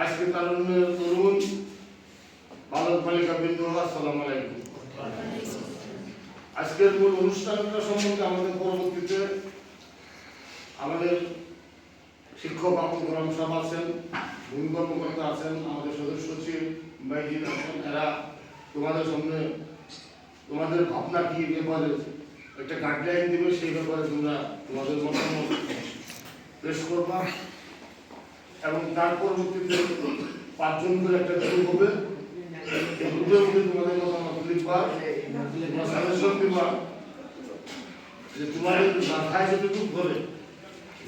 আজকে তরুণ বালক বালিকা বৃন্দ, আসসালামু আলাইকুম। আজকের মূল অনুষ্ঠানটা সম্বন্ধে আমাদের পরবর্তীতে আমাদের শিক্ষক আপন সাহেব আছেন, ভূমি কর্মকর্তা আছেন, আমাদের সদস্য সচিব ভাইজিন আছেন। এরা তোমাদের সামনে তোমাদের ভাবনা কি ব্যাপারে একটা গাইডলাইন দিবে, সেই ব্যাপারে তোমরা তোমাদের মতামত পেশ করবা এবং তার পরবর্তীতে 5 জন করে একটা গ্রুপ হবে। এই গ্রুপের মধ্যে তোমাদের মতামত লিখবা, সাজেশন দিবা যে তোমাদের মাথায় যতটুকু ধরে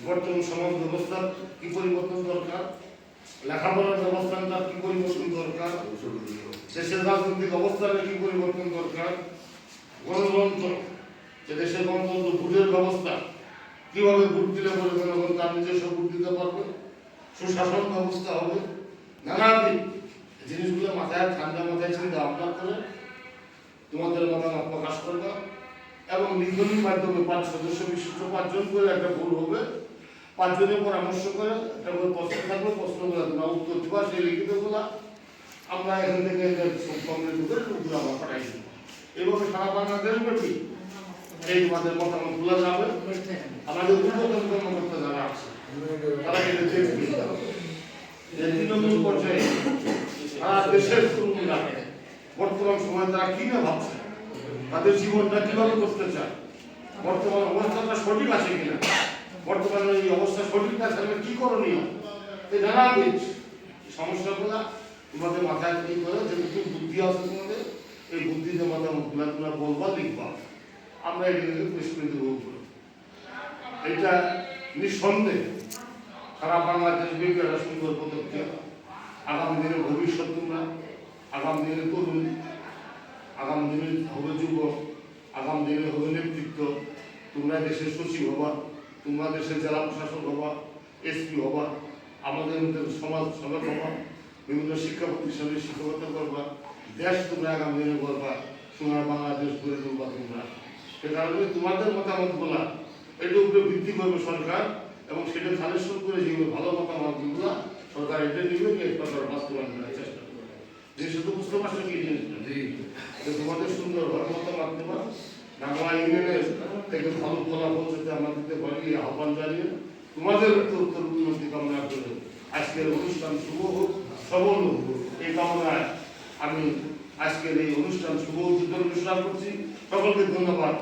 বর্তমান সমাজ ব্যবস্থা কি পরিবর্তন দরকার, লেখাপড়ার ব্যবস্থাটা কি পরিবর্তন দরকার, দেশের রাজনৈতিক অবস্থাটা কি পরিবর্তন দরকার, গণতন্ত্র যে দেশের গণতন্ত্র, ভোটের ব্যবস্থা কিভাবে ভোট দিলে পরে জনগণ তার নিজস্ব ভোট দিতে পারবে, সুশাসন ব্যবস্থা হবে, নানাবিধ জিনিসগুলো মাথায় ঠান্ডা মাথায় চিন্তা ভাবনা করে তোমাদের মতামত প্রকাশ করবা এবং লিখনির মাধ্যমে 5 সদস্য বিশিষ্ট 5 জন করে একটা ভুল হবে। 5 জনের পরামর্শ করে একটা করে প্রশ্ন থাকবে, প্রশ্নগুলো তোমরা উত্তর দিবা, সেই লিখিতগুলো আমরা এখান থেকে কমপ্লিট করে টুকরো আমরা পাঠাই দেবো। এইভাবে সারা বাংলাদেশ ব্যাপী এই তোমাদের মতামতগুলো যাবে। আমাদের উদ্বোধন কর্মকর্তা যারা আছে তারা কিন্তু দেখবে যে তৃণমূল পর্যায়ে সারা দেশের তরুণরা বর্তমান সময় তারা কি না ভাবছে, তাদের জীবনটা কিভাবে করতে চায়, বর্তমান অবস্থাটা সঠিক আছে কিনা, বর্তমানে এই অবস্থা সঠিক না থাকলে কি করণীয়, এই নানাবিধ সমস্যাগুলো তোমাদের মাথায় কি করে যেটুকু বুদ্ধি আছে তোমাদের, এই বুদ্ধিতে মতামতগুলো তোমরা বলবা, লিখবা, আমরা এটাকে পেশ করে দেবো। এটা নিঃসন্দেহে সারা বাংলাদেশ ব্যাপী একটা সুন্দর পদক্ষেপ। আগামী দিনের ভবিষ্যৎ তোমরা, আগামী দিনের তরুণ, আগামী দিনে হবে যুবক, আগামী দিনে হবে নেতৃত্ব। তোমরা দেশের সচিব হবা, তোমরা দেশের জেলা প্রশাসক হবা, এসপি হবা, আমাদের মধ্যে সমাজ সেবক হবা, বিভিন্ন শিক্ষা প্রতিষ্ঠানে শিক্ষকতা করবা, দেশ তোমরা আগামী দিনে করবা, সোনার বাংলাদেশ গড়ে তুলবা তোমরা। সে কারণে তোমাদের মতামত বলা এটার উপরে ভিত্তি করবে সরকার এবং সেটা সাজেশন করে যেগুলো ভালো মতামতগুলো সরকার এটা নিবে, এই সরকার বাস্তবায়ন করার চেষ্টা করবে। জিনিসটা তো বুঝতে পারছো কি জিনিসটা? তোমাদের সুন্দর মতামত দেবা, বাংলা ইউনিয়নের থেকে ভালো ফলাফল যাতে আমরা দিতে পারি এই আহ্বান জানিয়ে তোমাদের উত্তর উন্নতি কামনা করে আজকের অনুষ্ঠান শুভ হোক, সফল হোক, এই কামনায় আমি আজকের এই অনুষ্ঠান শুভ উদ্বোধন ঘোষণা করছি। সকলকে ধন্যবাদ।